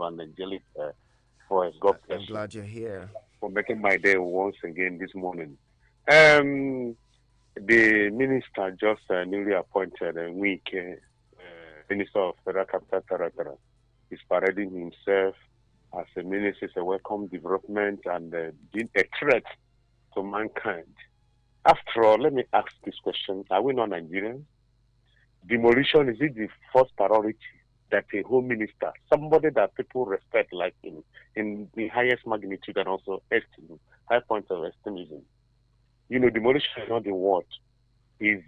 and Angelic for us. God bless I'm you glad you're here. for making my day once again this morning. Um, the minister just newly appointed Wike, Minister of Federal Capital Territory, is parading himself as a minister, is a welcome development and being a threat to mankind. After all, let me ask this question. Are we not Nigerians? Demolition, is it the first priority that a home minister, somebody that people respect like him in the highest magnitude and also esteem, high point of esteemism? Demolition is not the word, is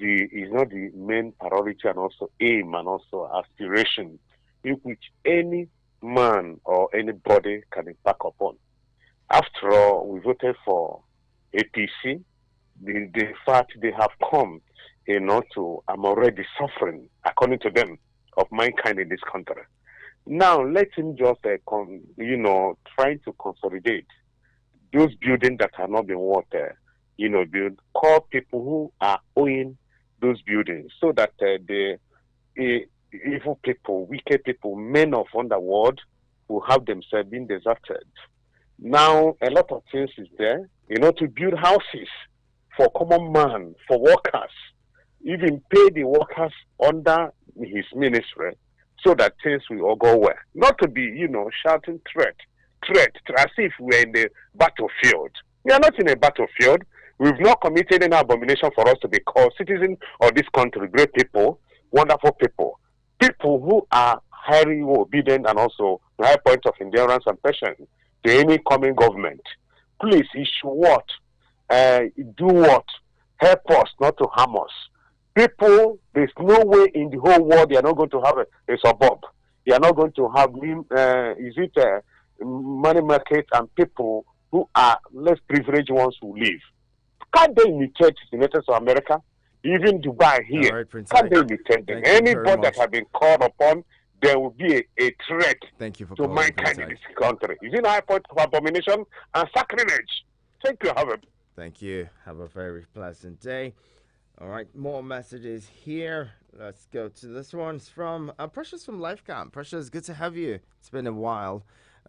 not the main priority and also aim and also aspiration in which any man or anybody can embark upon. After all, we voted for APC. The fact they have come, to I'm already suffering, according to them, of mankind in this country. Now let him just, trying to consolidate those buildings that have not been water, built. Call people who are owing those buildings so that the evil people, wicked people, men of underworld will have themselves been deserted. Now, a lot of things is there, to build houses for common man, for workers, even pay the workers under his ministry so that things will all go well. Not to be, shouting threat, as if we're in the battlefield. We are not in a battlefield. We've not committed any abomination for us to be called citizens of this country, great people, wonderful people who are highly obedient and also high point of endurance and patience to any coming government. Please issue what? Do what? Help us not to harm us. People, there's no way in the whole world they are not going to have a suburb. They are not going to have, money market and people who are less privileged ones who live. Can't they imitate the United States of America? Even Dubai All here. right, Prince Can't I. they imitate them? Thank you very Anybody that much. have been called upon, there will be a threat Thank you for to calling, Prince mankind in I. this country. Is it a high point of abomination and sacrilege? Thank you, have a Thank you. Have a very pleasant day. All right, more messages here. Let's go to this one. It's from Precious from Lifecamp. Precious, good to have you. It's been a while.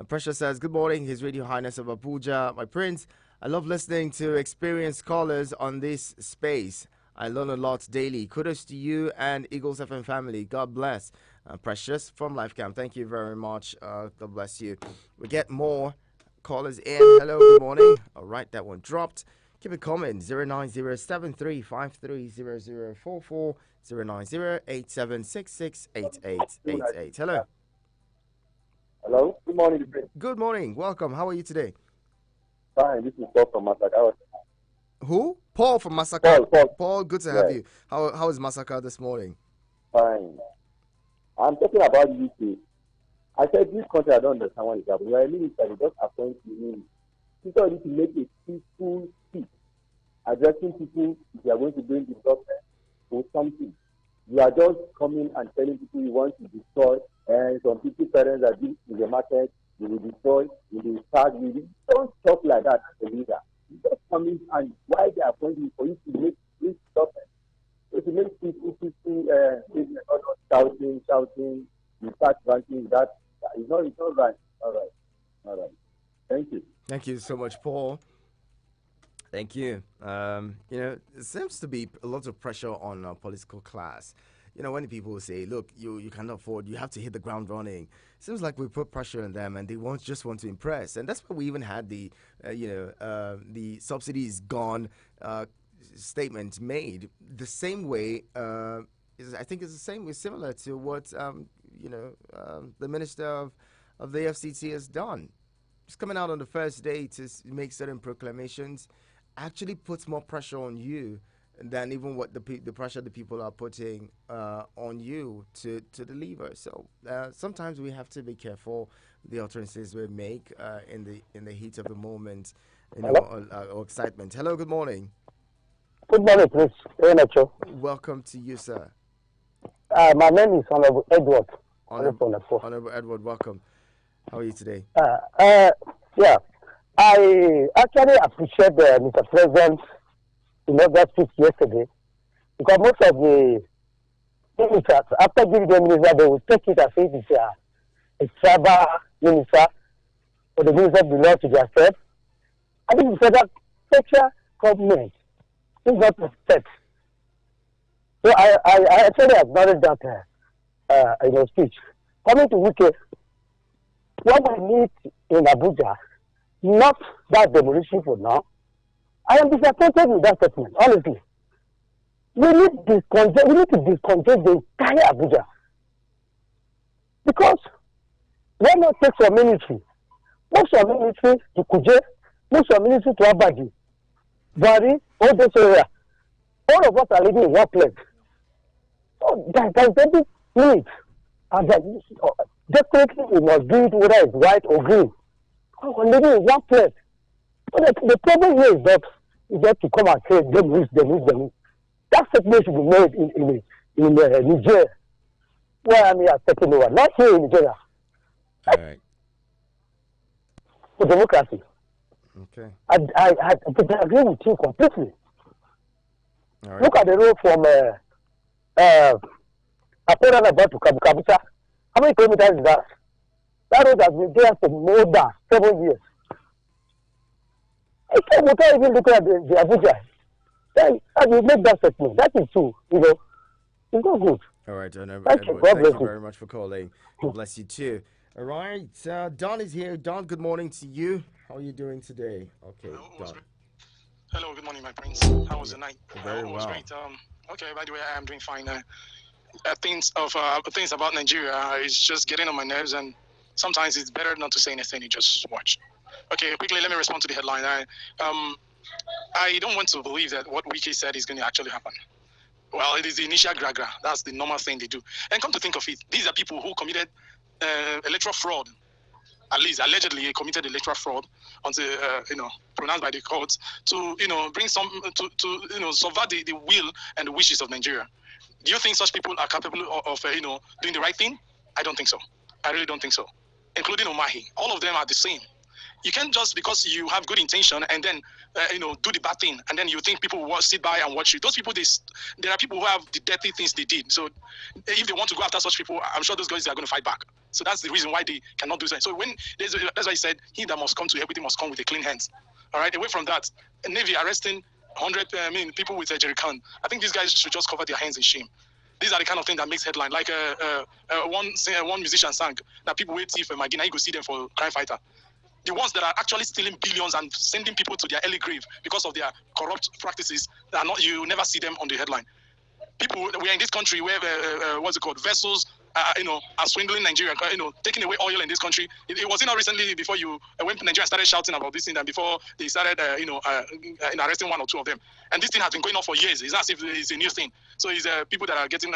Precious says, "Good morning, His Radio Highness of Abuja. My prince, I love listening to experienced callers on this space. I learn a lot daily. Kudos to you and Eagles FM family. God bless." Precious from Lifecamp. Thank you very much. God bless you. We get more callers in. Hello, good morning. All right, that one dropped. Keep it coming. 09073530044, 09087668888. Hello. Hello. Good morning. Good morning. Welcome. How are you today? Fine. This is Paul from Masaka. Who? Paul from Masaka. Paul. Good to have you. How is Masaka this morning? Fine. I'm talking about UK. I said this country I don't understand what is happening. You are a minister, you just appoint me. People need to make a peaceful speech, addressing people if you are going to bring development or something. You are just coming and telling people you want to destroy, and some people parents are in the market, you will destroy, you will start with it. Don't talk like that as a leader. You just come in and why they appoint you for you to make this development. If you make people shouting, you start ranking that. It's not right. All right. Thank you. Thank you so much, Paul. Thank you. It seems to be a lot of pressure on our political class. When people say, look, you cannot afford, you have to hit the ground running. It seems like we put pressure on them and they just want to impress. And that's why we even had the subsidies gone statement made. The same way, I think it's the same way, similar to what, the Minister of the FCT has done. Just coming out on the first day to make certain proclamations actually puts more pressure on you than even what the pressure the people are putting on you to deliver. So sometimes we have to be careful the utterances we make in the heat of the moment, or excitement. Hello, good morning. Good morning, Chris. Welcome to you, sir. My name is Honorable Edward. Honorable Edward, welcome. How are you today? Yeah, I actually appreciate Mr. President that speech yesterday, because most of the ministers, after giving them minister, they will take it as if it's a tribal minister or the minister belong to themselves. I think the federal government is not respect. So I actually acknowledge that speech. Coming to UK, what we need in Abuja, not that demolition for now. I am disappointed with that statement, honestly. We need to discongest the entire Abuja. Because why not take some military? Move some military to Kuje, move some military to Abadi, Bari, all this area. All of us are living in one place. So there's every need. And definitely we must do it whether it's white or green. We're living in one place. But the problem here is that to come and say them. That statement should be made in Nigeria, where I'm here taking over, not here in Nigeria. All right. For democracy. Okay. I agree with you completely. All right. Look at the road from Apera about to Kabusa. How many kilometers is that? That road has been there for more than 7 years. I can't even look at the Abuja. I will make that statement. That is true. It's not good. All right, Don. Thank you. Thank you very much for calling. God bless you too. All right, Don is here. Don, good morning to you. How are you doing today? Okay, Don. Hello, good morning, my prince. How was the night? Very It was well. great. Okay, by the way, I am doing fine. Things about Nigeria is just getting on my nerves, and sometimes it's better not to say anything. You just watch. Okay, quickly, let me respond to the headline. I don't want to believe that what Wiki said is going to actually happen. Well, it is the initial gragra. That's the normal thing they do. And come to think of it, these are people who committed electoral fraud. At least allegedly committed electoral fraud until pronounced by the courts to bring some to subvert the will and the wishes of Nigeria. Do you think such people are capable of doing the right thing? I don't think so. I really don't think so. Including Omahi, all of them are the same. You can't just because you have good intention and then do the bad thing and then you think people will sit by and watch you. Those people, there are people who have the dirty things they did. So if they want to go after such people, I'm sure those guys are going to fight back. So that's the reason why they cannot do that. So that's why he said, he that must come to everything must come with a clean hands. All right. Away from that, Navy arresting 100 people with a jerry can. I think these guys should just cover their hands in shame. These are the kind of thing that makes headline. Like one musician sang that people wait if Magina, you go see them for crime fighter. The ones that are actually stealing billions and sending people to their early grave because of their corrupt practices, you never see them on the headline. People, we are in this country where vessels, are swindling Nigeria, taking away oil in this country. It wasn't recently before when Nigeria started shouting about this thing and before they started, arresting one or two of them. And this thing has been going on for years. It's not as if it's a new thing. So it's people that are getting,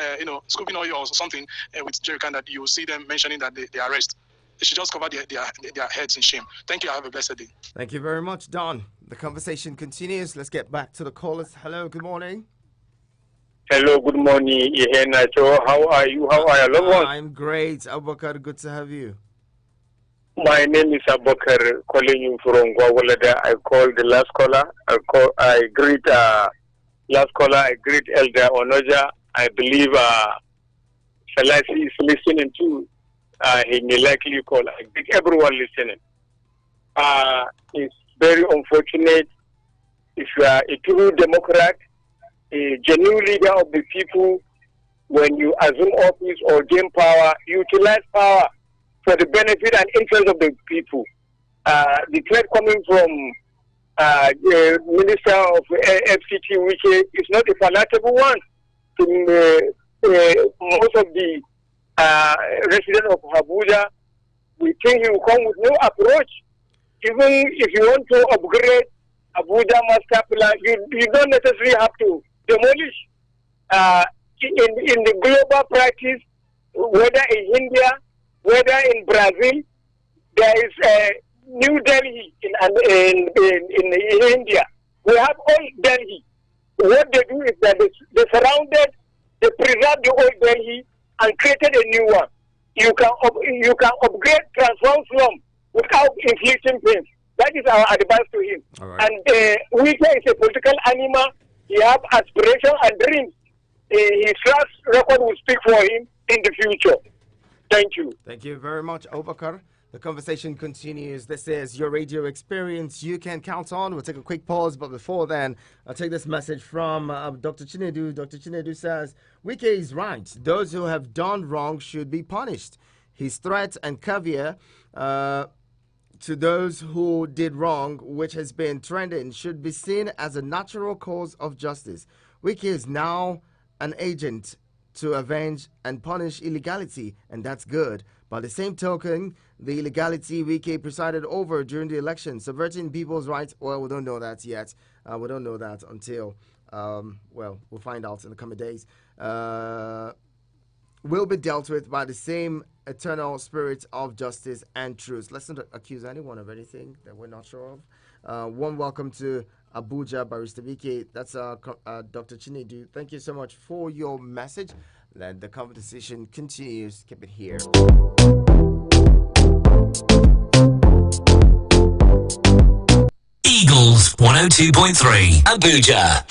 scooping oil or something with jerrycan that you see them mentioning that they arrest. They should just cover their heads in shame. Thank you. Have a blessed day. Thank you very much, Don. The conversation continues. Let's get back to the callers. Hello, good morning. Hello, good morning, Ihena. So how are you? How are you? I'm great. Abubakar, good to have you. My name is Abubakar, calling you from Gwagwalada. I call the last caller. I greet last caller. I greet Elder Onoja. I believe Selassie is listening too. He may likely call. I greet everyone listening. It's very unfortunate if you are a true Democrat, a genuine leader of the people, when you assume office or gain power, utilize power for the benefit and interest of the people. The threat coming from the Minister of FCT, which is not a palatable one to most of the residents of Abuja. We think he will come with no approach. Even if you want to upgrade Abuja master plan, you don't necessarily have to demolish. In the global practice, whether in India, whether in Brazil, there is New Delhi in India. We have old Delhi. What they do is that they preserved the old Delhi and created a new one. You can upgrade, transform slum without inflicting pain. That is our advice to him. Right. And Wike is a political animal. He has aspirations and dreams. His track record will speak for him in the future. Thank you. Thank you very much, Obakar. The conversation continues. This is your radio experience you can count on. We'll take a quick pause, but before then, I'll take this message from Dr. Chinedu. Dr. Chinedu says, Wike is right. Those who have done wrong should be punished. His threat and caveat to those who did wrong, which has been trending, should be seen as a natural cause of justice. Wike is now an agent to avenge and punish illegality, and that's good. By the same token, the illegality Wike presided over during the election, subverting people's rights, well, we don't know that yet. We don't know that until, we'll find out in the coming days. Will be dealt with by the same eternal spirit of justice and truth. Let's not accuse anyone of anything that we're not sure of. Warm welcome to Abuja, Barrister Wike. That's Dr. Chinedu. Thank you so much for your message. Then the conversation continues. Keep it here. Eagles 102.3 Abuja.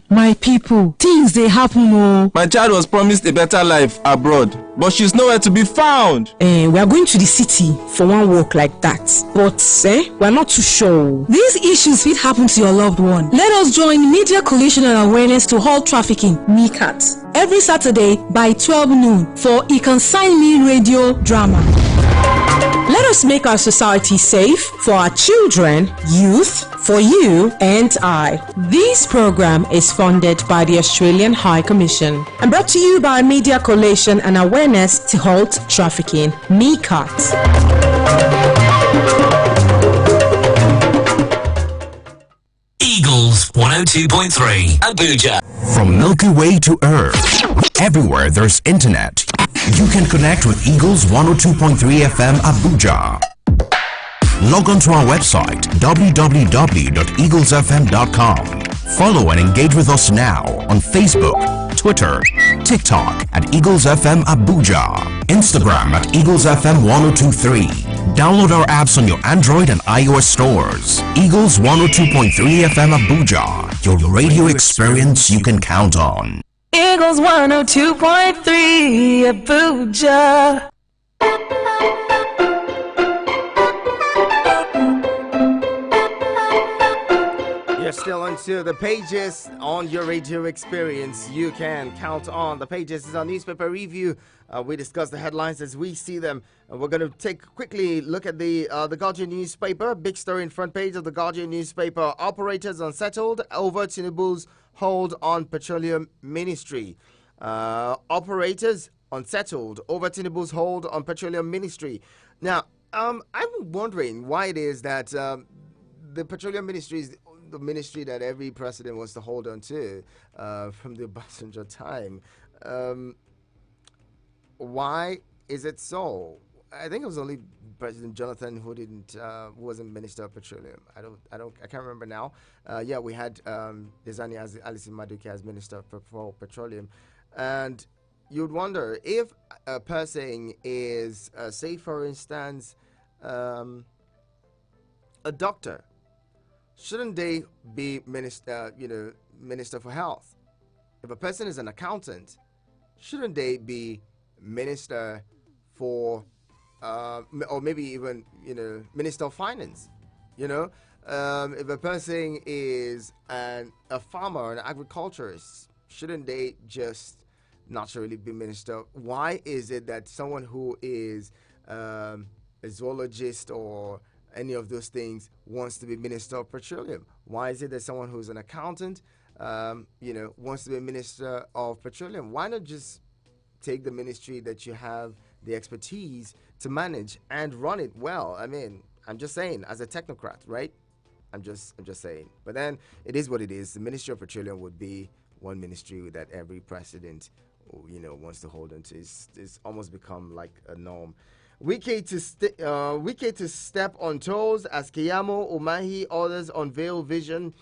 My people, things they happen. Oh. My child was promised a better life abroad, but she's nowhere to be found. We are going to the city for one walk like that, but we are not too sure. These issues fit happen to your loved one. Let us join Media Coalition and Awareness to Halt Trafficking, MCAT, every Saturday by 12 noon for You Can Sign Me radio drama. Let us make our society safe for our children, youth, for you and I. This program is funded by the Australian High Commission and brought to you by Media Coalition and Awareness to Halt Trafficking, MCAT. Eagles 102.3 Abuja. From Milky Way to Earth, everywhere there's internet, you can connect with Eagles 102.3 FM Abuja. Log on to our website www.eaglesfm.com. Follow and engage with us now on Facebook, Twitter, TikTok at Eagles FM Abuja, Instagram at Eagles FM 1023. Download our apps on your Android and iOS stores. Eagles 102.3 FM Abuja, your radio experience you can count on. Eagles 102.3 Abuja. You're still onto the pages on your radio experience you can count on. The pages is our newspaper review. We discuss the headlines as we see them. We're going to take quickly look at the Guardian newspaper. Big story in front page of the Guardian newspaper. Operators unsettled over Tinubu's hold on petroleum ministry. Operators unsettled over Tinubu's hold on petroleum ministry. Now, I'm wondering why it is that the petroleum ministry is the ministry that every president wants to hold on to from the Obasanjo time. Why is it so? I think it was only President Jonathan who who wasn't Minister of Petroleum. I can't remember now. Yeah, we had Desani Alison Maduke as Minister for Petroleum, and you'd wonder if a person is, say, for instance, a doctor. Shouldn't they be minister for health? If a person is an accountant, shouldn't they be minister for, or maybe even minister of finance? If a person is a farmer, an agriculturist, shouldn't they just naturally be minister? Why is it that someone who is a zoologist or any of those things wants to be Minister of Petroleum? Why is it that someone who's an accountant, wants to be Minister of Petroleum? Why not just take the ministry that you have the expertise to manage and run it well? I mean, I'm just saying, as a technocrat, right? I'm just saying. But then it is what it is. The Ministry of Petroleum would be one ministry that every president, wants to hold on to. It's almost become like a norm. Wike to step on toes as Keyamo Umahi orders unveil vision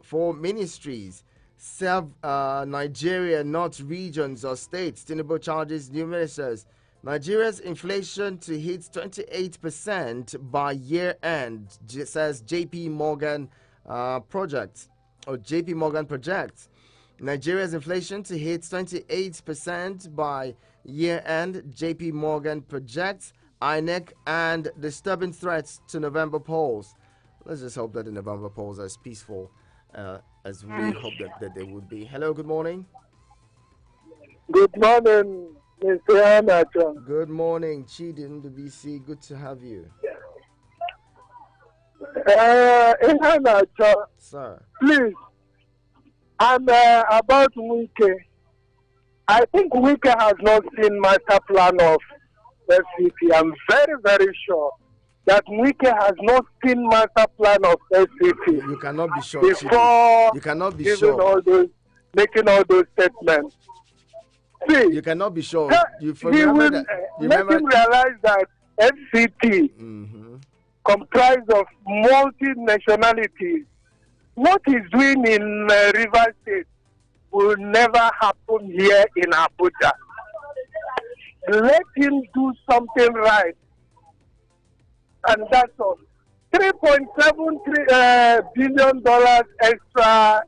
for ministries. Serve Nigeria, not regions or states. Tinubu charges new ministers. Nigeria's inflation to hit 28% by year end, says JP Morgan projects. Nigeria's inflation to hit 28% by year end, JP Morgan projects. INEC and disturbing threats to November polls. Let's just hope that the November polls are as peaceful as we hope that they would be. Hello, good morning. Good morning, Mr. Anacha. Good morning, Chidi in the BC. Good to have you. Anacha, sir. Please, I'm about Wike. I think Wike has not seen master plan of FCT. I'm very, very sure that Wike has not seen master plan of FCT. You cannot be sure. Before you cannot be giving sure. all those, making all those statements. See, you cannot be sure. You remember that. Let him realize that FCT comprised of multi-nationalities. What he's doing in Rivers State will never happen here in Abuja. Let him do something right. And that's all. $3.73 billion extra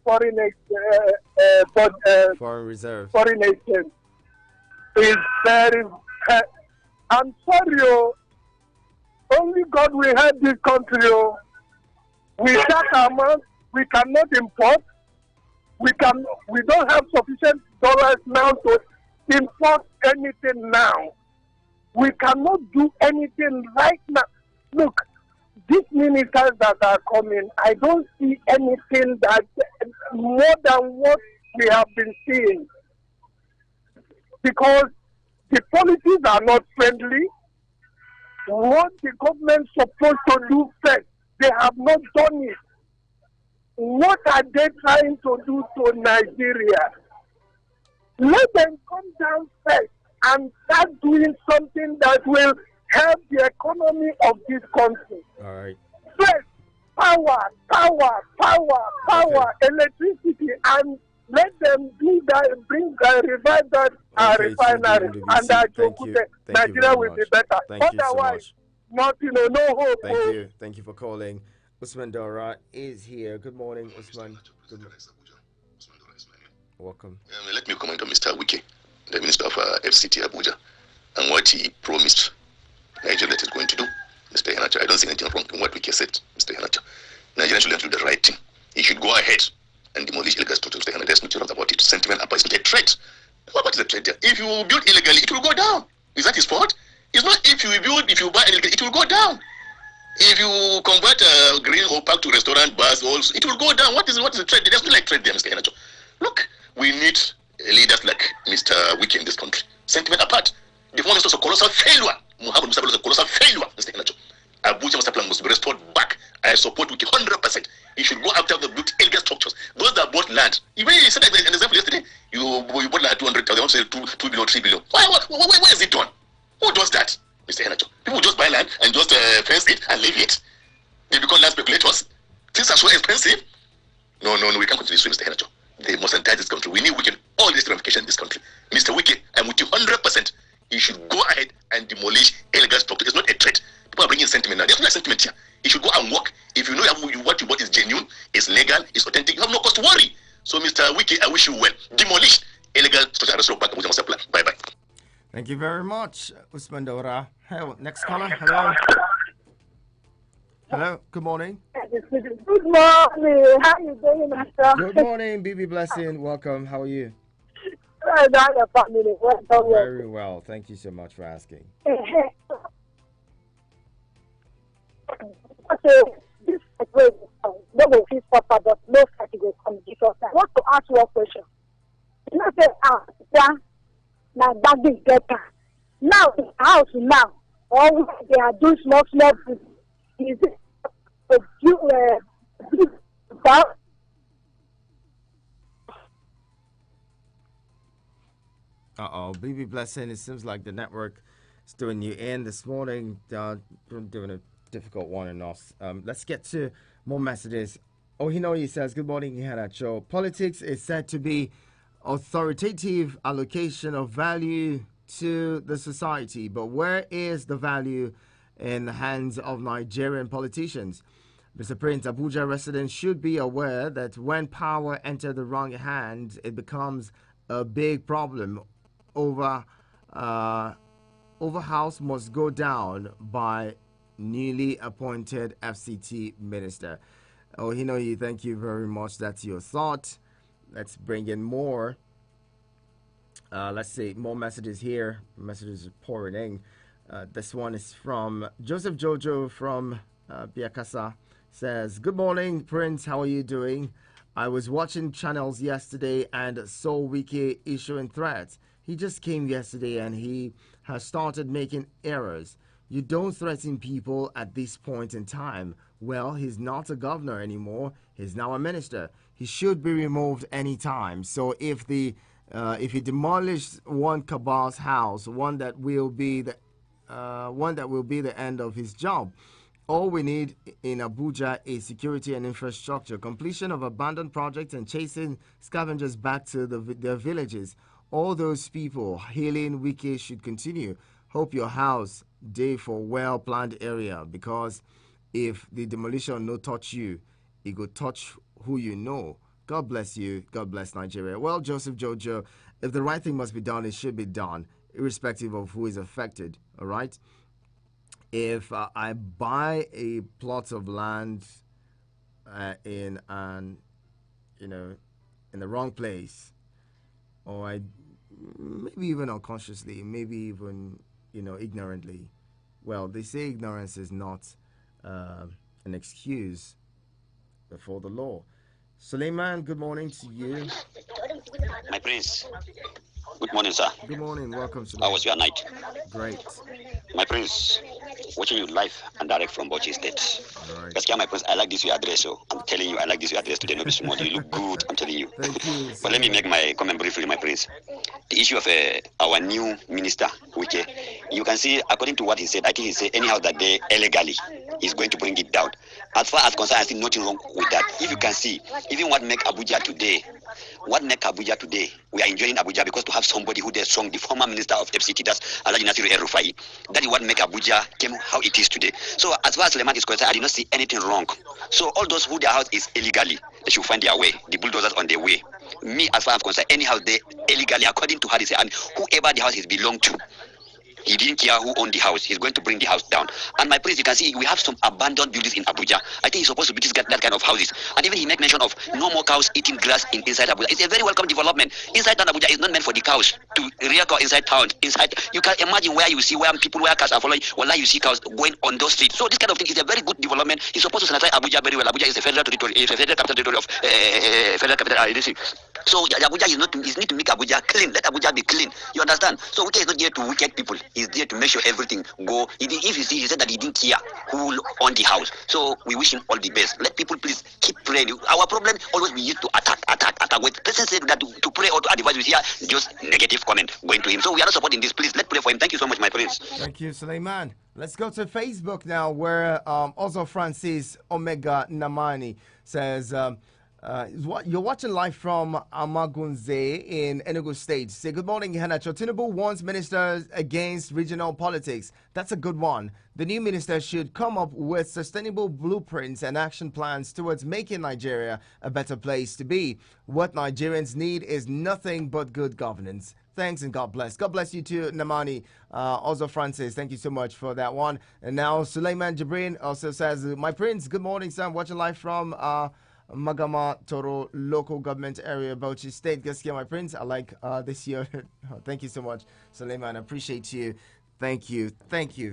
foreign reserve. Foreign exchange is very. I'm sorry, only God will help this country. We shut our mouth. We cannot import. We don't have sufficient dollars now to import anything now. We cannot do anything right now. Look, these ministers that are coming, I don't see anything that more than what we have been seeing. Because the policies are not friendly. What the government is supposed to do first, they have not done it. What are they trying to do to Nigeria? Let them come down first and start doing something that will help the economy of this country. All right. First, power, electricity, and let them do that, revive that refinery, and that Nigeria will be better. Otherwise, nothing, no hope. Thank you for calling. Usman Dora is here. Good morning, Usman. Welcome. Let me comment on Mr. Wike, the Minister of FCT Abuja, and what he promised Nigeria is going to do. Mr. Hanacha, I don't see anything wrong in what Wike said, Mr. Hanacha. Nigeria should do the right thing. He should go ahead and demolish illegal structures. Mr. Hanacha, there's nothing wrong about it. Sentiment is not a threat. What is the threat there? If you build illegally, it will go down. Is that his fault? It's not if you buy illegally, it will go down. If you convert a green or park to restaurant, bars, also, it will go down. What is the threat? There's no like threat there, Mr. Hanacha. Look, we need leaders like Mr. Wike in this country. Sentiment apart. The former minister was a colossal failure. Muhammad Musa was a colossal failure, Mr. Hanacho. Abuja master plan must be restored back. I support Wike 100%. He should go after the built illegal structures. Those that bought land. Even he said that an example yesterday. You bought land 200,000. I want to say 2 billion, 3 billion. Why is it done? Who does that, Mr. Hanacho? People just buy land and just fence it and leave it. They become land speculators. Things are so expensive. No, we can't continue this way, Mr. Hanacho. They must entice this country. We need Wike all this ramification in this country. Mr. Wike, I'm with you 100%. You should go ahead and demolish illegal structure. It's not a threat. People are bringing sentiment now. There's no sentiment here. You should go and work. If you know what you bought is genuine, is legal, is authentic, you have no cause to worry. So, Mr. Wike, I wish you well. Demolish illegal structure. Restore back Abuja master plan. Bye-bye. Thank you very much, Usman Dora. Hey, next caller. Hello. Hello. Good morning. Good morning. How are you doing, Master? Good morning, BB Blessing. Welcome. How are you? Very well. Thank you so much for asking. This no go fit suffer, but no fight will come because I want to ask you a question. You know, say, now that is better. Now the house now, all they are doing small food. Is it BB Blessing, it seems like the network is doing you in this morning. Doing a difficult one in us. Let's get to more messages. Ohinoyi says, good morning, Hanacho. Politics is said to be authoritative allocation of value to the society, but where is the value in the hands of Nigerian politicians? Mr. Prince, Abuja residents should be aware that when power enters the wrong hands, it becomes a big problem. House must go down by newly appointed FCT minister. Oh, Hinoyi, thank you very much. That's your thought. Let's bring in more. Let's see, more messages here. Messages pouring in. This one is from Joseph Jojo from Biakasa. Says, good morning, Prince. How are you doing? I was watching channels yesterday and saw Wiki issuing threats. He just came yesterday and he has started making errors. You don't threaten people at this point in time. Well, he's not a governor anymore. He's now a minister. He should be removed anytime. So if he demolishes one cabal's house, one that will be the end of his job. All we need in Abuja is security and infrastructure, completion of abandoned projects, and chasing scavengers back to their villages. All those people hailing Wiki should continue. Hope your house day for well-planned area, because if the demolition no touch you, it go touch who you know. God bless you. God bless Nigeria. Well, Joseph Jojo, if the right thing must be done, it should be done, irrespective of who is affected. All right. If I buy a plot of land in the wrong place, or I maybe even unconsciously, maybe even ignorantly, well, they say ignorance is not an excuse before the law. Suleiman, good morning to you. My prince. Good morning, sir. Good morning. Welcome, Suleiman. How was your night? Great. My prince, watching you live and direct from Bauchi State. Right. Gaskiya, my prince, I like this your address. So I'm telling you, I like this your address today. No be small. You look good. I'm telling you. Thank you. But let me make my comment briefly, my prince. The issue of our new minister, Wike, you can see, according to what he said, I think he said anyhow that day illegally he's going to bring it down. As far as concerned, I see nothing wrong with that. If you can see, even what make Abuja today, we are enjoying Abuja because to have somebody who is strong, the former minister of FCT, that's Alhaji Nasiru El-Rufai. That is what make Abuja came how it is today. So as far as Suleiman is concerned, I did not see anything wrong. So all those who their house is illegally, they should find their way. The bulldozers on their way. Me, as far as concerned, anyhow they illegally, according to how they say, and whoever the house is belong to, he didn't care who owned the house. He's going to bring the house down. And my prince, you can see we have some abandoned buildings in Abuja. I think he's supposed to be that kind of houses. And even he made mention of no more cows eating grass inside Abuja. It's a very welcome development. Inside town Abuja is not meant for the cows to rear cows inside town. Inside, you can imagine where you see where cows are following. Well, you see cows going on those streets. So this kind of thing is a very good development. He's supposed to sanitize Abuja very well. Abuja is a federal territory, it's a federal capital territory of federal capital. So Abuja is need to make Abuja clean. Let Abuja be clean. You understand? So Wike is not there to wicked people. He's there to make sure everything go. If you see, he said that he didn't care who owned the house. So we wish him all the best. Let people please keep praying. Our problem always we used to attack. When the person said that to pray or to advise, we hear just negative comment going to him. So we are not supporting this. Please, let's pray for him. Thank you so much, my prince. Thank you, Suleiman. Let's go to Facebook now, where also Francis Omega Namani says, you're watching live from Amagunze in Enugu State. Say good morning, Iheanacho. Tinubu warns ministers against regional politics. That's a good one. The new minister should come up with sustainable blueprints and action plans towards making Nigeria a better place to be. What Nigerians need is nothing but good governance. Thanks and God bless. God bless you too, Namani. Also, Francis, thank you so much for that one. And now, Suleiman Jibrin also says, my prince, good morning, sir. I'm watching live from Magama Toro local government area, Bauchi State. Gaskiya, my prince, I like this year. Thank you so much, Suleiman. I appreciate you. Thank you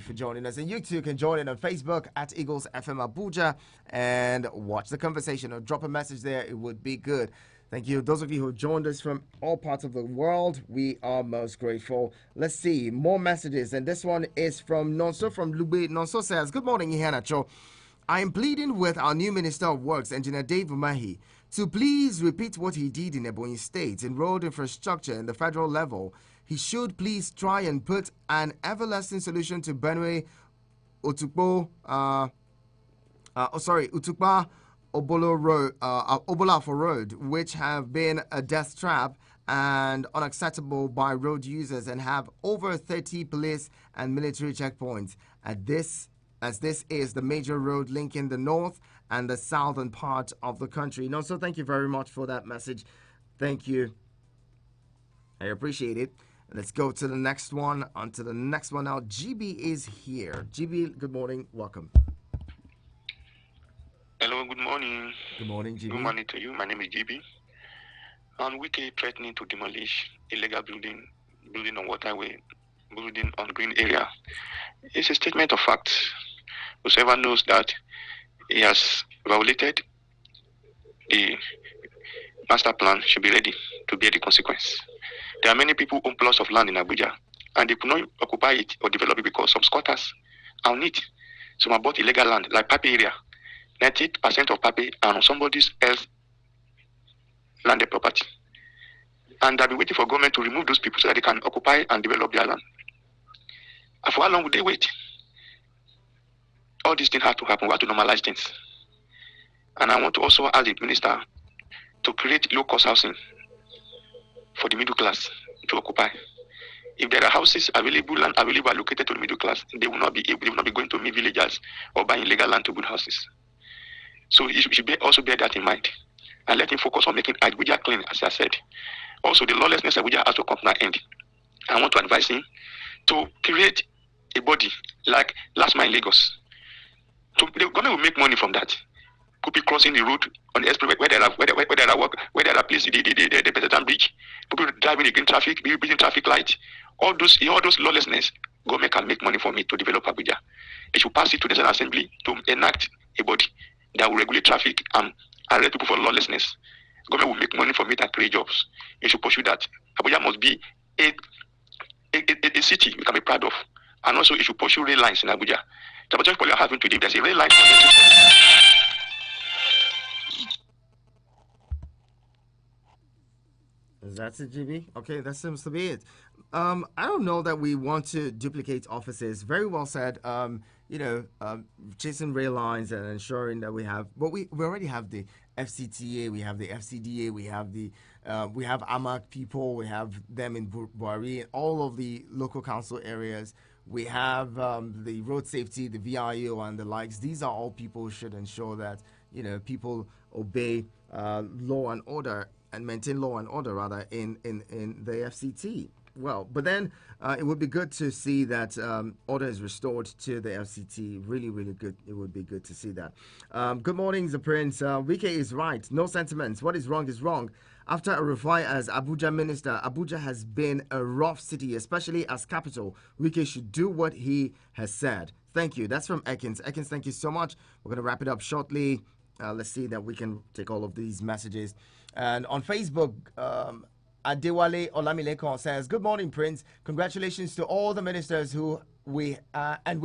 for joining us. And you too can join in on Facebook at Eagles FM Abuja and watch the conversation or drop a message there. It would be good. Thank you. Those of you who joined us from all parts of the world, we are most grateful. Let's see more messages. And this one is from Nonso from Lube. Nonso says, good morning, Iheanacho. I am pleading with our new Minister of Works, Engineer Dave Umahi, to please repeat what he did in Ebonyi State in road infrastructure in the federal level. He should please try and put an everlasting solution to Benue Utukpa Obolafo Road, which have been a death trap and unacceptable by road users and have over 30 police and military checkpoints. At this as this is the major road linking the north and the southern part of the country. No, so thank you very much for that message. Thank you. I appreciate it. Let's go to the next one. On to the next one now. GB is here. GB, good morning. Welcome. Hello, good morning. Good morning, GB. Good morning to you. My name is GB. On Wiki threatening to demolish illegal building on waterway, building on green area. It's a statement of fact. Whoever knows that he has violated the master plan should be ready to bear the consequence. There are many people who own plots of land in Abuja, and they could not occupy it or develop it because some squatters are on it. Some have bought illegal land, like Papi area. 98% of Papi are on somebody's else landed property. And they've been waiting for government to remove those people so that they can occupy and develop their land. And for how long would they wait? All these things have to happen. We have to normalize things. And I want to also ask the minister to create low-cost housing for the middle class to occupy. If there are houses available, land available allocated to the middle class, they will not be going to meet villagers or buying illegal land to build houses. So you should also bear that in mind. And let him focus on making Abuja clean, as I said. Also, the lawlessness of Abuja has to come to an end. I want to advise him to create a body like Last Mile Lagos. So the government will make money from that. Could be crossing the road on the expressway where there are places, the Petetan Bridge, people driving against traffic, people building traffic lights. All those lawlessness, government can make money from it to develop Abuja. It should pass it to the National Assembly to enact a body that will regulate traffic and arrest people for lawlessness. Government will make money from it and create jobs. You should pursue that. Abuja must be a city we can be proud of. And also, you should pursue rail lines in Abuja. The Abuja people are having today, there's a rail line. That's it, GB. Okay, that seems to be it. I don't know that we want to duplicate offices. Very well said. Chasing rail lines and ensuring that we have, but we already have the FCTA, we have the FCDA, we have AMAC people, we have them in Buhari, all of the local council areas. We have the road safety, the VIO, and the likes. These are all people who should ensure that people obey law and order and maintain law and order rather in the FCT. Well, but then it would be good to see that order is restored to the FCT. Really, really good. It would be good to see that. Good morning, the Prince. Wike is right. No sentiments. What is wrong is wrong. After a reply as Abuja minister, Abuja has been a rough city, especially as capital. Wike should do what he has said. Thank you. That's from Ekins. Ekins, thank you so much. We're going to wrap it up shortly. Let's see that we can take all of these messages. And on Facebook, Adewale Olamilekon says, "Good morning, Prince. Congratulations to all the ministers who we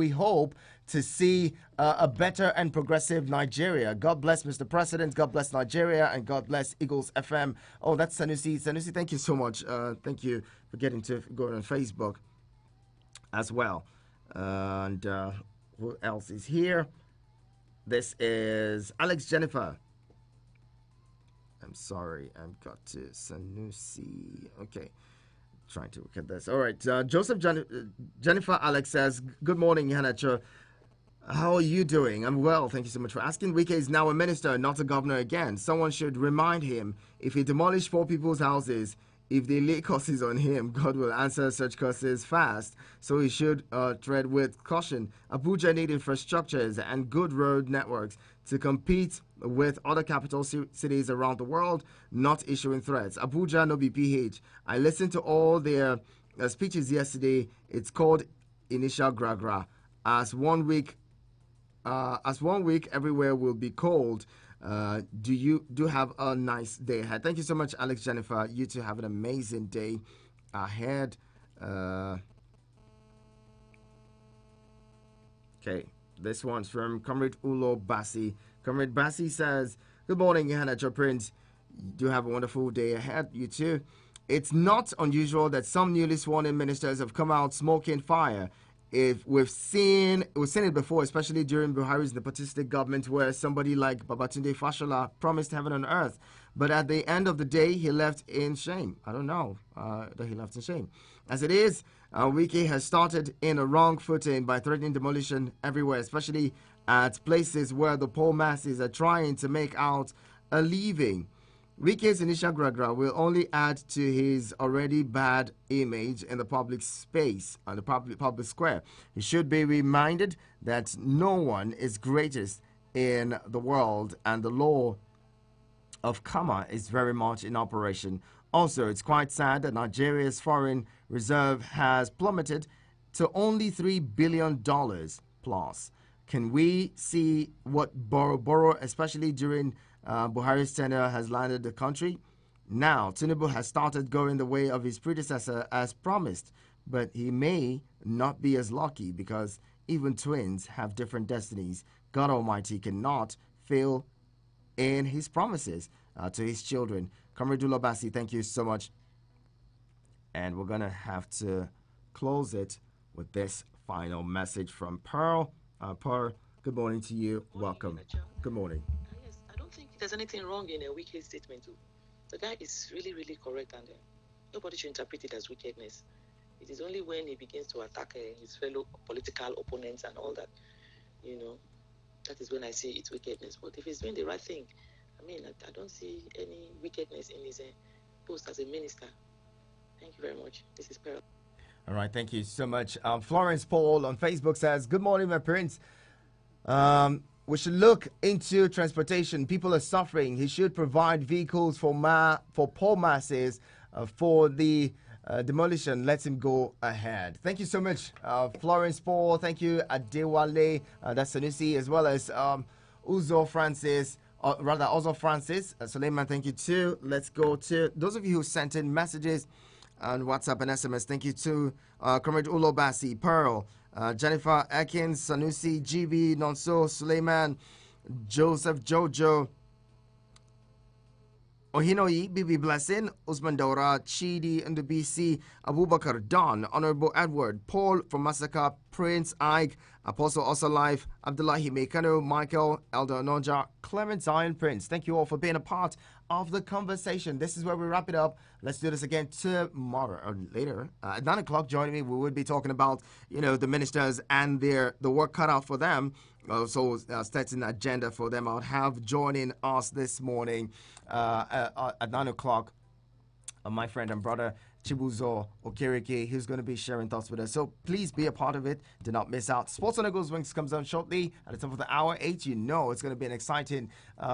hope to see a better and progressive Nigeria. God bless Mr. President. God bless Nigeria, and God bless Eagles FM." Oh, that's Sanusi. Sanusi, thank you so much. Thank you for getting to go on Facebook as well. And who else is here? This is Alex Jennifer. I'm sorry, I've got to Sanusi. Okay, trying to look at this. All right, Joseph Jennifer Alex says, "Good morning, Hanacho. How are you doing?" "I'm well, thank you so much for asking." "Wike is now a minister, not a governor again. Someone should remind him, if he demolished 4 people's houses, if they lay curses on him, God will answer such curses fast. So he should tread with caution. Abuja need infrastructures and good road networks to compete with other capital cities around the world, not issuing threats. Abuja no be PH. I listened to all their speeches yesterday. It's called Initial Gragra. As one week everywhere will be cold. Do have a nice day ahead." Thank you so much, Alex Jennifer. You two have an amazing day ahead. Okay, this one's from Comrade Ulo Bassi. Comrade Bassi says, "Good morning, Hanacho Prince. You do have a wonderful day ahead. You too. It's not unusual that some newly sworn-in ministers have come out smoking fire. If we've seen it before, especially during Buhari's nepotistic government, where somebody like Babatunde Fashola promised heaven on earth, but at the end of the day, he left in shame. I don't know that he left in shame. As it is, Wike has started in a wrong footing by threatening demolition everywhere, especially at places where the poor masses are trying to make out a living. Wike's initial gragra will only add to his already bad image in the public space and the public square. He should be reminded that no one is greatest in the world, and the law of karma is very much in operation. Also, it's quite sad that Nigeria's foreign reserve has plummeted to only $3 billion plus. Can we see what Boro, especially during Buhari's tenure, has landed the country? Now, Tinubu has started going the way of his predecessor as promised, but he may not be as lucky because even twins have different destinies. God Almighty cannot fail in his promises to his children. Comrade Ulobasi, thank you so much. And we're going to have to close it with this final message from Pearl. Pearl, good morning to you. Welcome. Good morning. Yes, I don't think there's anything wrong in a wicked statement too. The guy is really, really correct, and nobody should interpret it as wickedness. It is only when he begins to attack his fellow political opponents and all that, that is when I say it's wickedness. But if he's doing the right thing, I don't see any wickedness in his post as a minister. Thank you very much. This is Pearl. All right, thank you so much. Florence Paul on Facebook says, good morning, my prince. We should look into transportation. People are suffering. He should provide vehicles for poor masses for the demolition. Let him go ahead. Thank you so much, Florence Paul. Thank you, Adewale, that's Sanusi, as well as Uzo Francis. Ozo Francis. Suleiman, thank you too. Let's go to those of you who sent in messages on WhatsApp and SMS. Thank you to Comrade Ulobasi, Pearl, Jennifer Ekins, Sanusi, GB, Nonso, Suleiman, Joseph, Jojo, Ohinoi, Bibi Blessing, Usman Daura, Chidi, Ndubisi, Abubakar, Don, Honorable Edward, Paul from Masaka, Prince Ike, Apostle Osalife, Abdullahi Mekano, Michael, Elder Noja, Clement Zion Prince. Thank you all for being a part of the conversation. This is where we wrap it up. Let's do this again tomorrow or later. At 9 o'clock, join me. We will be talking about, the ministers and the work cut out for them. So setting an agenda for them. I'll have joining us this morning at 9 o'clock, my friend and brother Chibuzo Okereke, who's going to be sharing thoughts with us. So please be a part of it. Do not miss out. Sports on Eagles Wings comes on shortly at the top of the hour 8. You know it's going to be an exciting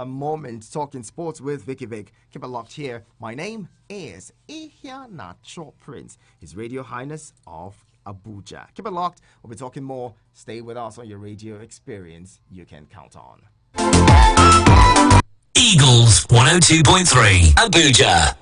moment talking sports with Vicky Vic. Keep it locked here. My name is Ihia Nacho Prince, His Radio Highness of Abuja. Keep it locked. We'll be talking more. Stay with us on your radio experience you can count on. Eagles 102.3 Abuja.